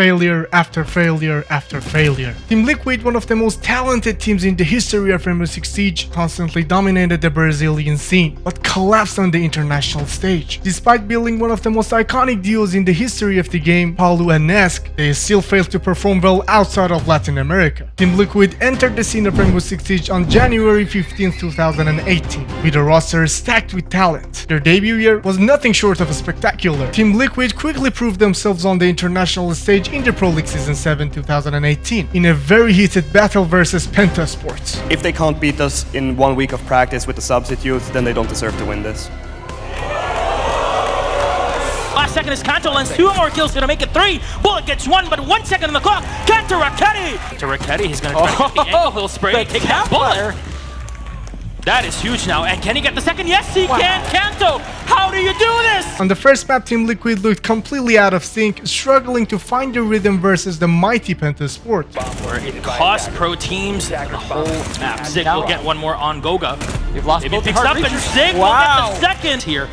Failure after failure after failure. Team Liquid, one of the most talented teams in the history of Rainbow Six Siege, constantly dominated the Brazilian scene, but collapsed on the international stage. Despite building one of the most iconic duos in the history of the game, Paluh and Nesk, they still failed to perform well outside of Latin America. Team Liquid entered the scene of Rainbow Six Siege on January 15, 2018, with a roster stacked with talent. Their debut year was nothing short of spectacular. Team Liquid quickly proved themselves on the international stage in the Pro League Season 7 2018 in a very heated battle versus Penta Sports. If they can't beat us in 1 week of practice with the substitutes, then they don't deserve to win this. Last second is Kanto lands 2 more kills, gonna make it 3. Bullet gets 1, but 1 second on the clock. Kanto Raketti! To Raketti, he's gonna try to get the angle, he'll spray, take that bullet. That is huge now, and can he get the second? Yes, he can! Kanto, how do you do this? On the first map, Team Liquid looked completely out of sync, struggling to find the rhythm versus the mighty Penta Sports. Where it cost pro teams the whole map. Zig will get one more on Goga. You've lost Maybe both picks up, and Zig will get the second here.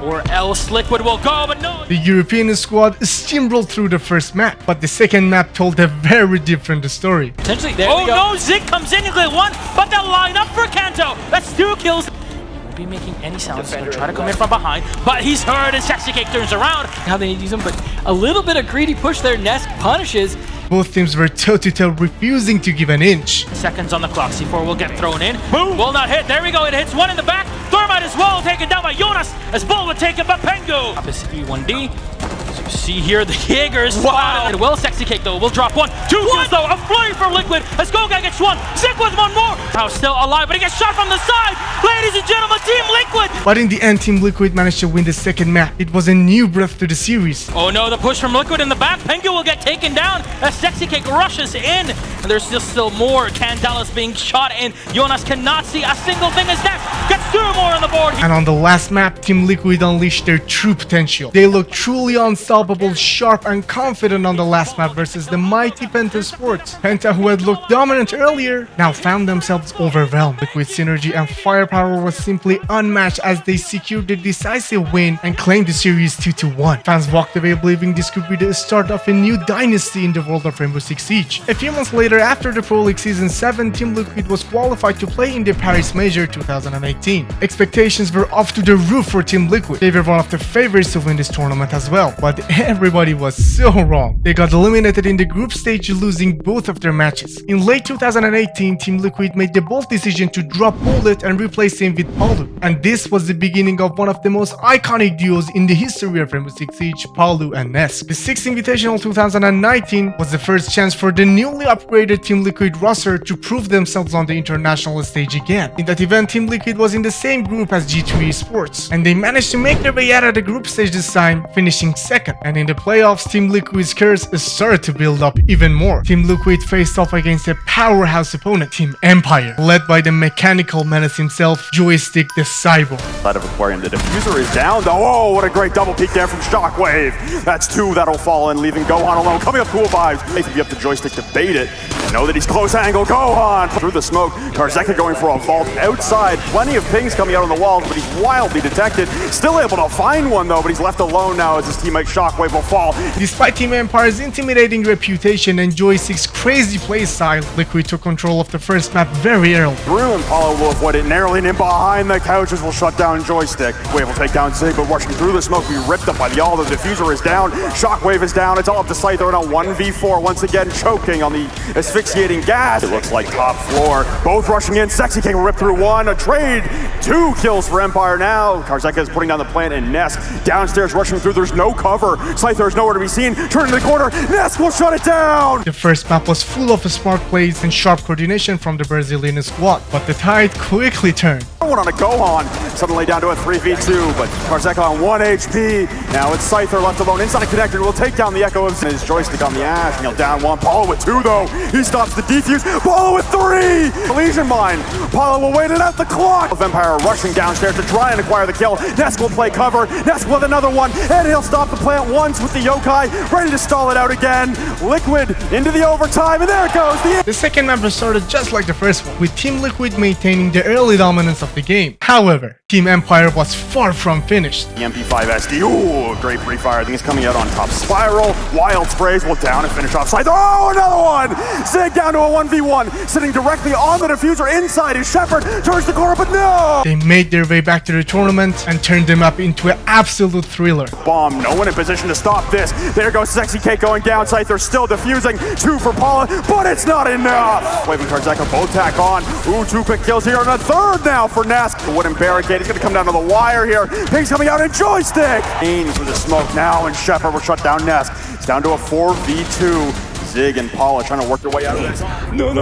Or else Liquid will go, but no. The European squad steamrolled through the first map, but the second map told a very different story. Potentially, there oh we go. No, Zig comes in, he'll get 1, but they'll line up for Kanto. That's 2 kills. Won't be making any sounds. He's gonna try to come in from behind, but he's heard, and Sexy Cake turns around. How they need to use him, but a little bit of greedy push there. Nesk punishes. Both teams were toe-to-toe, refusing to give an inch. Seconds on the clock. C4 will get thrown in. Boom! Will not hit. There we go. It hits 1 in the back. Thermite as well, taken down by Jonas, as Bull would take him, but Pengu. Up is 3-1D. As you see here, the Jaegers. Wow! And well, Sexy Cake though will drop 1. 2 kills though. A flurry for Liquid. As Goga gets 1. Zig with 1 more. Now still alive, but he gets shot from the side. Ladies and gentlemen, Team Liquid. But in the end, Team Liquid managed to win the second map. It was a new breath to the series. Oh no, the push from Liquid in the back. Pengu will get taken down as Sexy Cake rushes in. And there's still more Candelas being shot in. Jonas cannot see a single thing as Nesk gets 2 more on the board. And on the last map, Team Liquid unleashed their true potential. They looked truly unstoppable, sharp and confident on the last map versus the mighty Penta Sports. Penta, who had looked dominant earlier, now found themselves overwhelmed. Liquid's synergy and firepower was simply unmatched as they secured the decisive win and claimed the series 2-1. Fans walked away believing this could be the start of a new dynasty in the world of Rainbow Six Siege. A few months later, after the Pro League Season 7, Team Liquid was qualified to play in the Paris Major 2018. Expectations were off to the roof for Team Liquid. They were one of the favorites to win this tournament as well, but everybody was so wrong. They got eliminated in the group stage, losing both of their matches. In late 2018, Team Liquid made the bold decision to drop Bullet and replace him with Paluh. And this was the beginning of one of the most iconic duos in the history of Rainbow Six Siege, Paluh and Nesk. The 6th Invitational 2019 was the first chance for the newly upgraded Team Liquid roster to prove themselves on the international stage again. In that event, Team Liquid was in the same group as G2 Esports, and they managed to make their way out of the group stage this time, finishing second. And in the playoffs, Team Liquid's curse started to build up even more. Team Liquid faced off against a powerhouse opponent, Team Empire, led by the mechanical menace himself, Joystick the Cyborg. Side of Aquarium, the diffuser is down though. Oh, what a great double peek there from Shockwave. That's 2 that'll fall in, leaving Gohan alone. Coming up cool vibes. Maybe up to Joystick to bait it. Know that he's close angle. Gohan through the smoke. Karzeka going for a vault outside. Plenty of pings coming out on the walls, but he's wildly detected. Still able to find one though, but he's left alone now as his teammate Shockwave will fall. Despite Team Empire's intimidating reputation and Joystick's crazy playstyle, Liquid took control of the first map very early. Drew and Paluh will avoid it narrowly, and in behind the couches will shut down Joystick. Wave will take down Zig, but rushing through the smoke, be ripped up by the all. The diffuser is down, Shockwave is down, it's all up to Scyther in a 1v4, once again choking on the asphyxiating gas. It looks like top floor, both rushing in, Sexy King will rip through 1, a trade, 2 kills for Empire now. Karzeka is putting down the plant, and Nesk downstairs rushing through, there's no cover. Scyther is nowhere to be seen, turning to the corner, Nesk will shut it down! The first map was full of smart plays and sharp coordination from the Brazilian squad, but the tide quickly turned. One on a Gohan, suddenly down to a 3v2, but Karzeka on 1 HP. Now it's Scyther left alone inside a connector, will take down the Echo of his Joystick on the Ash, and he'll down 1. Paluh with 2 though, he stops the defuse, Paluh with 3! Legion Mine, Paluh will wait it out the clock! Of Empire rushing downstairs to try and acquire the kill, Nesk will play cover, Nesk with another one, and he'll stop the plant once with the Yokai, ready to stall it out again. Liquid into the overtime, and there it goes! The second map started just like the first one, with Team Liquid maintaining the early dominance of the game. However, Team Empire was far from finished. The MP5 SD, ooh, great pre-fire. I think it's coming out on top. Spiral, wild sprays will down and finish off Scyther. Oh, another one! Zig down to a 1v1, sitting directly on the diffuser inside his Shepard, turns the corner, but no! They made their way back to the tournament and turned them up into an absolute thriller. Bomb, no one in position to stop this. There goes Sexy Cake going down. Scyther still diffusing. 2 for Paluh, but it's not enough. Waving cards Echo both tack on. Ooh, 2 quick kills here and a third now for Nesk. The wooden barricade, he's gonna come down to the wire here. Pink's coming out in joystick. Ains with the smoke now, and Shepard will shut down Nesk. It's down to a 4v2. Zig and Paluh trying to work their way out of this. No.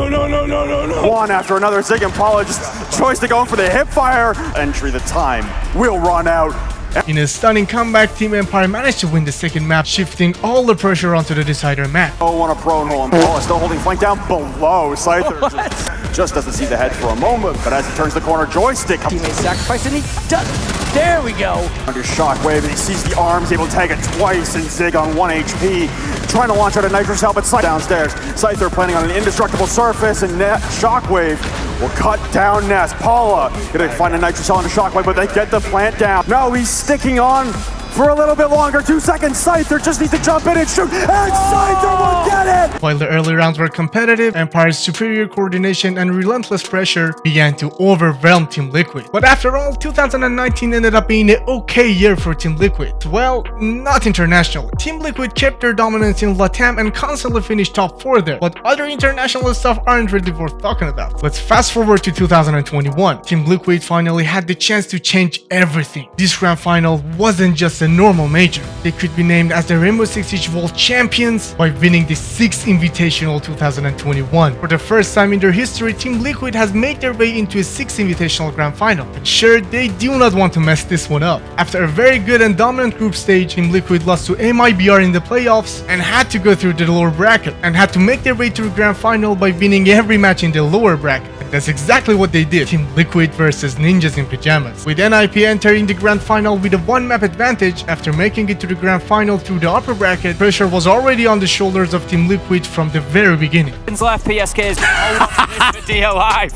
One after another. Zig and Paluh just joystick going for the hip fire. Entry, the time will run out. In a stunning comeback, Team Empire managed to win the second map, shifting all the pressure onto the decider map. Oh, on a prone hole, and Paluh still holding flank down below. Scyther just doesn't see the head for a moment, but as he turns the corner, joystick. Teammate sacrifice, and he does. There we go. Under Shockwave, and he sees the arms, able to tag it twice, and Zig on 1 HP. Trying to launch out a Nitro Cell, but downstairs. Scyther planning on an indestructible surface, and Shockwave will cut down Nesk. Paluh gonna find a Nitro Cell on the Shockwave, but they get the plant down. No, he's sticking on for a little bit longer. 2 seconds. Scyther just needs to jump in and shoot, and Scyther will get it! While the early rounds were competitive, Empire's superior coordination and relentless pressure began to overwhelm Team Liquid. But after all, 2019 ended up being an okay year for Team Liquid. Well, not internationally. Team Liquid kept their dominance in LATAM and constantly finished top 4 there, but other international stuff aren't really worth talking about. Let's fast forward to 2021. Team Liquid finally had the chance to change everything. This grand final wasn't just a normal major. They could be named as the Rainbow Six Siege World Champions by winning the 6th Invitational 2021. For the first time in their history, Team Liquid has made their way into a 6th Invitational Grand Final. But sure, they do not want to mess this one up. After a very good and dominant group stage, Team Liquid lost to MIBR in the playoffs and had to go through the lower bracket and had to make their way to the Grand Final by winning every match in the lower bracket. That's exactly what they did. Team Liquid versus Ninjas in Pajamas, with NIP entering the Grand Final with a 1-map advantage. After making it to the Grand Final through the upper bracket, pressure was already on the shoulders of Team Liquid from the very beginning. Left, PSK is alive.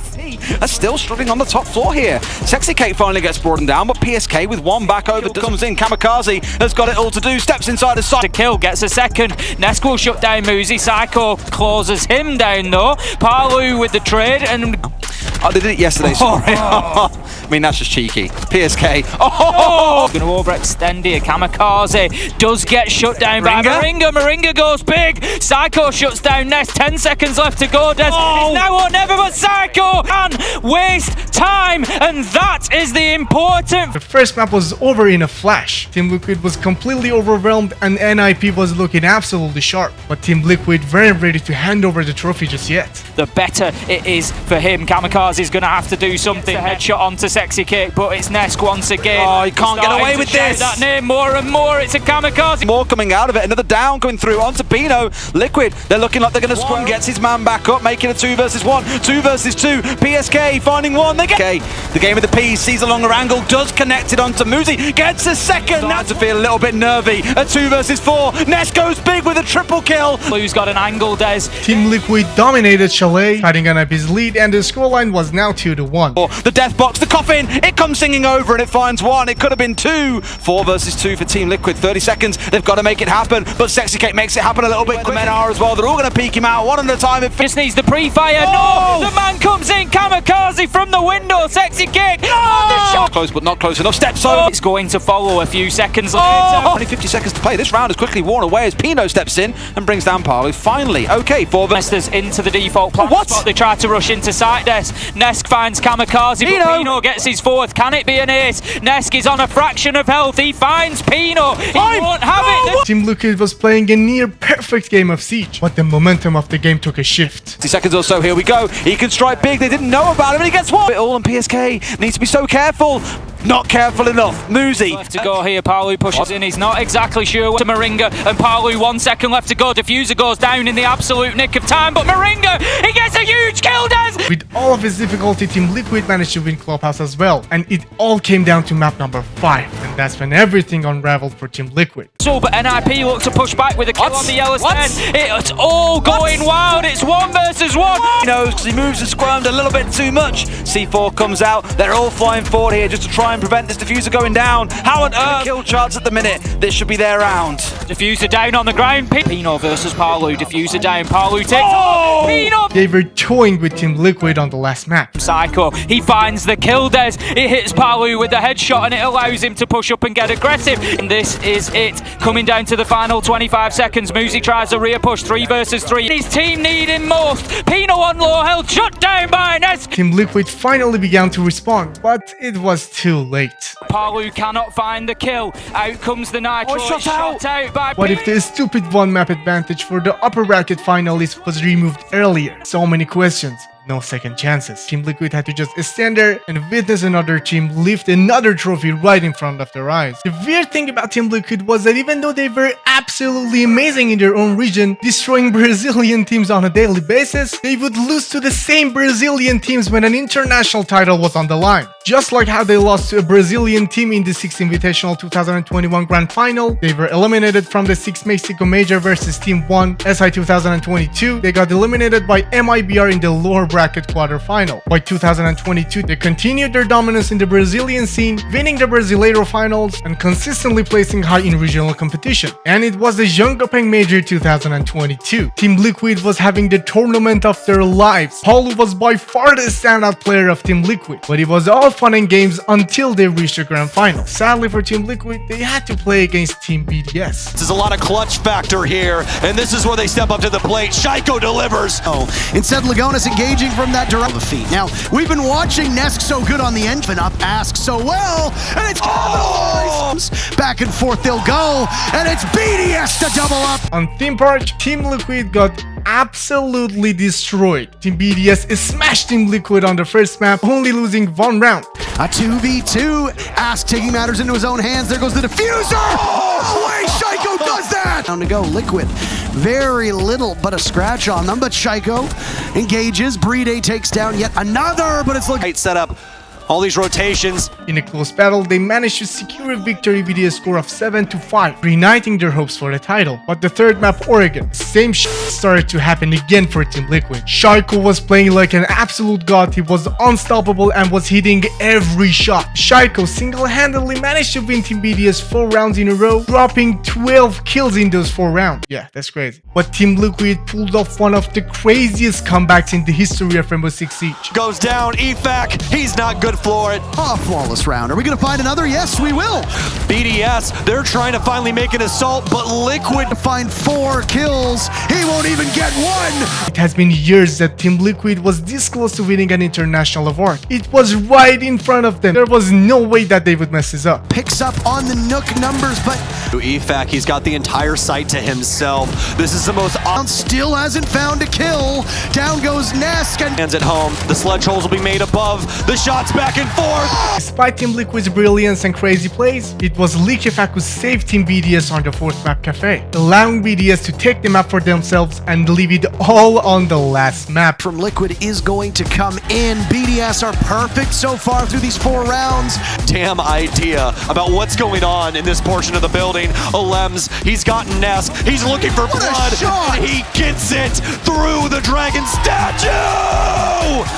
Are still struggling on the top floor here. Sexy Cake finally gets brought down, but PSK with 1 back over comes in. Kamikaze has got it all to do, steps inside his side. To kill, gets a second. Nesk will shut down Muzi. Psycho closes him down though. Paluh with the trade, and oh, they did it yesterday, sorry. I mean, that's just cheeky. PSK. Oh! Going to overextend here. Kamikaze does get shut down by Moringa. Moringa goes big. Psycho shuts down Nesk. 10 seconds left to go. Des. It's now or never, but Psycho can waste time, and that is the important. The first map was over in a flash. Team Liquid was completely overwhelmed and NIP was looking absolutely sharp. But Team Liquid weren't ready to hand over the trophy just yet. The better it is for him. Kamikaze is going to have to do something. Headshot onto Sexy Cake, but it's Nesk once again. Oh, he can't get away with this. That name more and more. It's a Kamikaze. More coming out of it. Another down going through onto Pino. Liquid, they're looking like they're going to scrum. Gets his man back up, making a 2 versus 1. 2 versus 2. PSK finding 1. They get the game of the P, sees a longer angle, does connect it onto Muzi. Gets a second. Now to feel a little bit nervy. A 2 versus 4. Nesk goes big with a triple kill. Blue's got an angle, Des. Team Liquid dominated Chalet, cutting NIP's lead, and the scoreline was now 2-1. The death box, the coffin, it comes singing over and it finds 1. It could have been 2. 4 versus 2 for Team Liquid. 30 seconds. They've got to make it happen, but Sexy Cake makes it happen a little bit quicker. The men are as well. They're all going to peek him out 1 at a time. It just needs the pre-fire. Oh! No! The man comes in. Kamikaze from the window. Sexy Cake. Oh! The shot. Close, but not close enough. Steps over. It's going to follow a few seconds later. Only 50 seconds to play. This round is quickly worn away as Pino steps in and brings down Paluh. Finally, okay, 4 versus into the default plant spot. They try to rush into site. Nesk finds Kamikaze, but Pino gets his 4th. Can it be an ace? Nesk is on a fraction of health. He finds Pino. He won't have it. Team Liquid was playing a near perfect game of Siege, but the momentum of the game took a shift. 60 seconds or so, here we go. He can strike big. They didn't know about him, and he gets one. All, and PSK needs to be so careful. Not careful enough. Muzi. Left to go here. Paluh pushes in. He's not exactly sure. To Moringa, and Paluh 1 second left to go. Diffuser goes down in the absolute nick of time, but Moringa, he gets a huge kill, Des! With all of his difficulty, Team Liquid managed to win Clubhouse as well, and it all came down to map number 5, and that's when everything unraveled for Team Liquid. So, but NIP looks to push back with a kill on the yellow stand. It's all going wild. It's 1 versus 1. He knows because he moves and squirmed a little bit too much. C4 comes out. They're all flying forward here just to try and prevent this diffuser going down. How on earth? Kill charts at the minute. This should be their round. Diffuser down on the ground. Pino versus Paluh. Diffuser down. Paluh takes off. Pino. They were toying with Team Liquid on the last map. Psycho. He finds the kill, Des. It hits Paluh with the headshot and it allows him to push up and get aggressive. And this is it. Coming down to the final 25 seconds. Muzi tries a rear push. 3 versus 3. His team need him most. Pino on low health. Shut down by Nesk. Team Liquid finally began to respond, but it was too late. Paluh cannot find the kill. Out comes the Nitro. Shot out by What if the stupid one map advantage for the upper bracket finalists was removed earlier? So many questions. No second chances. Team Liquid had to just stand there and witness another team lift another trophy right in front of their eyes. The weird thing about Team Liquid was that even though they were absolutely amazing in their own region, destroying Brazilian teams on a daily basis, they would lose to the same Brazilian teams when an international title was on the line. Just like how they lost to a Brazilian team in the 6th Invitational 2021 Grand Final, they were eliminated from the 6th Mexico Major versus Team 1 SI 2022. They got eliminated by MIBR in the lower bracket quarterfinal. By 2022, they continued their dominance in the Brazilian scene, winning the Brasileiro finals and consistently placing high in regional competition. And it was the Jönköping Major 2022. Team Liquid was having the tournament of their lives. Paluh was by far the standout player of Team Liquid, but it was all fun and games until they reached the grand final. Sadly for Team Liquid, they had to play against Team BDS. There's a lot of clutch factor here, and this is where they step up to the plate. Shaiko delivers. Instead, Lagonis engaging from that direct defeat. Now, we've been watching Nesk so good on the end, and up Ask so well, and it's capitalized. Back and forth they'll go, and it's BDS to double up. On Theme Park, Team Liquid got absolutely destroyed. Team BDS smashed Team Liquid on the first map, only losing 1 round. A 2v2, Ask taking matters into his own hands. There goes the diffuser! Oh, way Shaiko does that! Down to go, Liquid. Very little but a scratch on them, but Shaiko engages. Brede takes down yet another, but it's looking Great setup. All these rotations. In a close battle, they managed to secure a victory with a score of 7-5, reigniting their hopes for the title. But the third map, Oregon, same shit started to happen again for Team Liquid. Shaiko was playing like an absolute god. He was unstoppable and was hitting every shot. Shaiko single-handedly managed to win Team BDS 4 rounds in a row, dropping 12 kills in those 4 rounds. Yeah, that's crazy. But Team Liquid pulled off one of the craziest comebacks in the history of Rainbow Six Siege. Goes down, EFAC, he's not good for it. a flawless round. Are we going to find another? Yes, we will. BDS, they're trying to finally make an assault, but Liquid To find 4 kills. He won't even get 1. It has been years that Team Liquid was this close to winning an international award. It was right in front of them. There was no way that they would mess this up. Picks up on the Nook numbers, but EFAC, he's got the entire site to himself. This is the most still hasn't found a kill. Down goes Nesk, and hands at home. The sledge holes will be made above. The shots back and forth. Despite Team Liquid's brilliance and crazy plays, it was Liquefac who saved Team BDS on the 4th map cafe, allowing BDS to take the map for themselves and leave it all on the last map. from Liquid is going to come in. BDS are perfect so far through these 4 rounds. Damn idea about what's going on in this portion of the building. Olems, he's got Nesk. He's looking for a blood. shot! And he gets it through the dragon statue.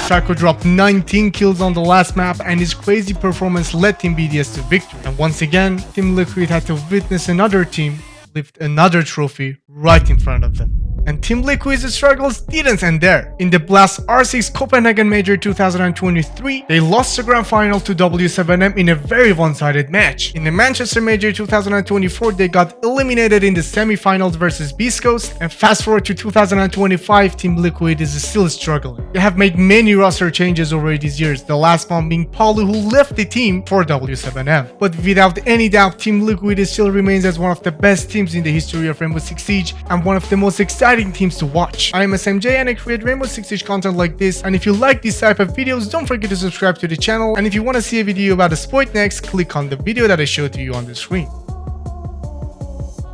Shaiko dropped 19 kills on the last map, and his crazy performance led Team BDS to victory. And once again, Team Liquid had to witness another team lift another trophy right in front of them. And Team Liquid's struggles didn't end there. In the Blast R6 Copenhagen Major 2023, they lost the grand final to W7M in a very one-sided match. In the Manchester Major 2024, they got eliminated in the semi-finals versus Beast Coast, and fast forward to 2025, Team Liquid is still struggling. They have made many roster changes over these years, the last one being Paluh, who left the team for W7M. But without any doubt, Team Liquid still remains as one of the best teams in the history of Rainbow Six Siege and one of the most exciting teams to watch. I am SMJ and I create Rainbow Six Siege content like this, and if you like this type of videos, don't forget to subscribe to the channel, and if you want to see a video about the Spoit next, click on the video that I showed to you on the screen.